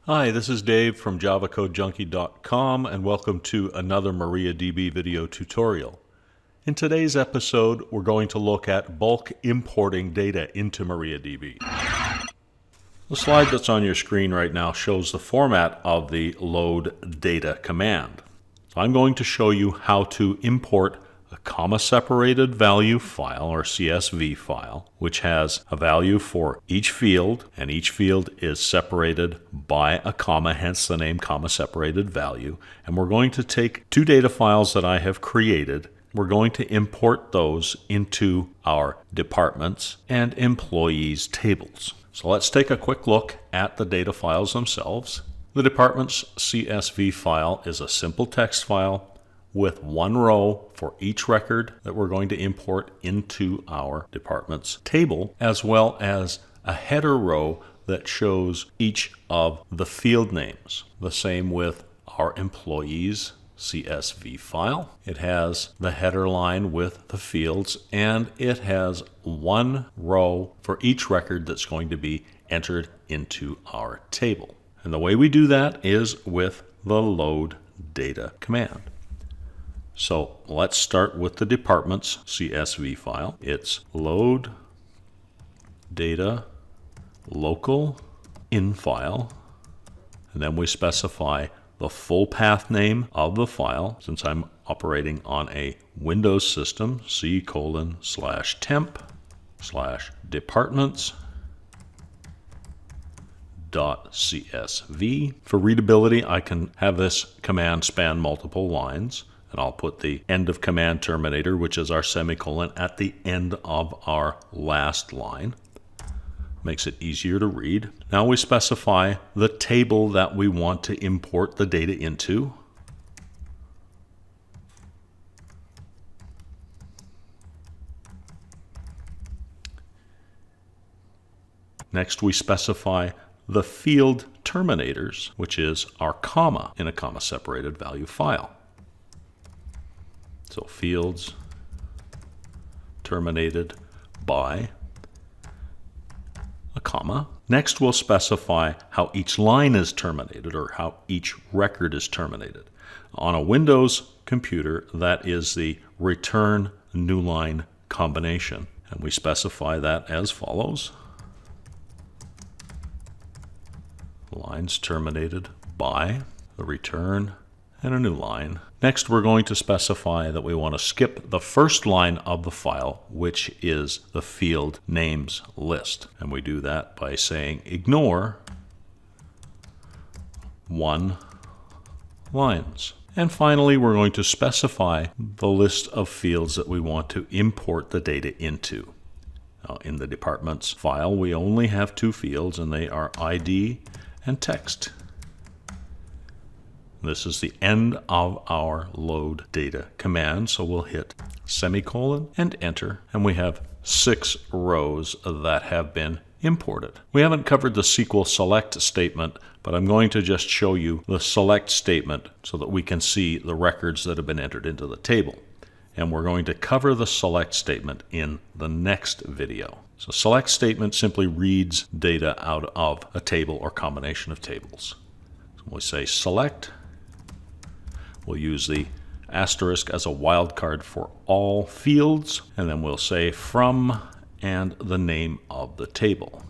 Hi, this is Dave from JavaCodeJunkie.com and welcome to another MariaDB video tutorial. In today's episode, we're going to look at bulk importing data into MariaDB. The slide that's on your screen right now shows the format of the LOADD DATA command. So I'm going to show you how to import a comma-separated value file, or CSV file, which has a value for each field, and each field is separated by a comma, hence the name comma-separated value. And we're going to take two data files that I have created. We're going to import those into our departments and employees tables. So let's take a quick look at the data files themselves. The department's CSV file is a simple text file with one row for each record that we're going to import into our department's table, as well as a header row that shows each of the field names. The same with our employees CSV file. It has the header line with the fields, and it has one row for each record that's going to be entered into our table. And the way we do that is with the LOADD DATA command. So let's start with the department's CSV file. It's LOADD DATA LOCAL INFILE, and then we specify the full path name of the file. Since I'm operating on a Windows system, c:/temp/departments.csv. For readability, I can have this command span multiple lines. And I'll put the end of command terminator, which is our semicolon, at the end of our last line. Makes it easier to read. Now we specify the table that we want to import the data into. Next we specify the field terminators, which is our comma in a comma-separated value file. So fields terminated by a comma. Next, we'll specify how each line is terminated, or how each record is terminated. On a Windows computer, that is the return new line combination. And we specify that as follows. Lines terminated by the return and a new line. Next, we're going to specify that we want to skip the first line of the file, which is the field names list. And we do that by saying ignore one lines. And finally, we're going to specify the list of fields that we want to import the data into. Now, in the departments file, we only have two fields, and they are ID and text. This is the end of our LOADD DATA command, so we'll hit semicolon and enter, and we have 6 rows that have been imported. We haven't covered the SQL select statement, but I'm going to just show you the select statement so that we can see the records that have been entered into the table. And we're going to cover the select statement in the next video. So select statement simply reads data out of a table or combination of tables. So we say select. We'll use the asterisk as a wildcard for all fields, and then we'll say from and the name of the table.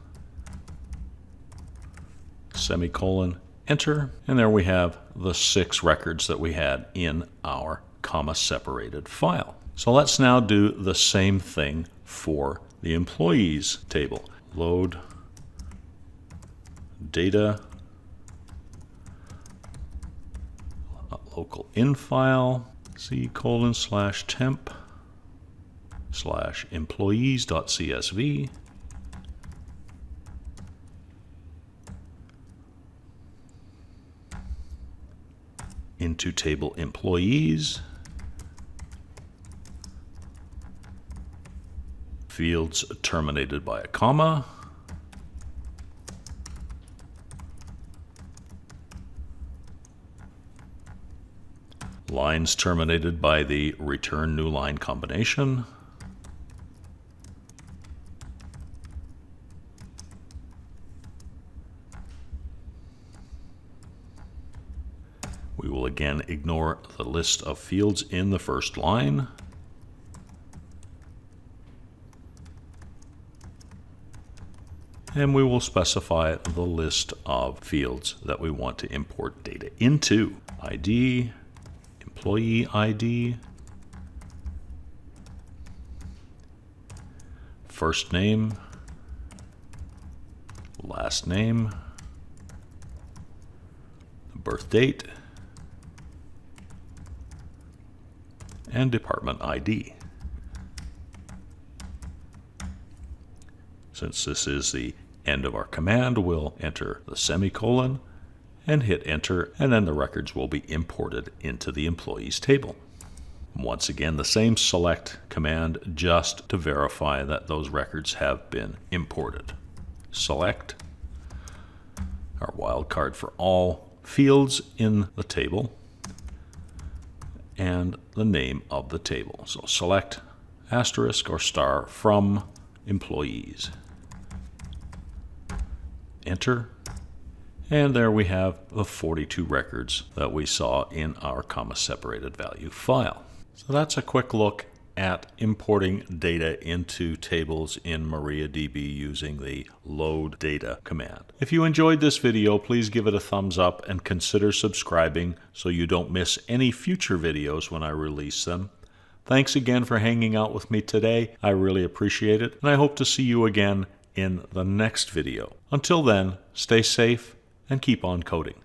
Semicolon, enter, and there we have the 6 records that we had in our comma-separated file. So let's now do the same thing for the employees table. LOADD DATA local infile c:/temp/employees.csv. Into table employees. Fields terminated by a comma. Lines terminated by the return new line combination. We will again ignore the list of fields in the first line. And we will specify the list of fields that we want to import data into. ID, employee ID, first name, last name, birth date, and department ID. Since this is the end of our command, we'll enter the semicolon and hit enter, and then the records will be imported into the employees table. Once again, the same select command just to verify that those records have been imported. Select our wildcard for all fields in the table and the name of the table. So select asterisk or star from employees. Enter, and there we have the 42 records that we saw in our comma-separated value file. So that's a quick look at importing data into tables in MariaDB using the LOADD DATA command. If you enjoyed this video, please give it a thumbs up and consider subscribing so you don't miss any future videos when I release them. Thanks again for hanging out with me today. I really appreciate it, and I hope to see you again in the next video. Until then, stay safe and keep on coding.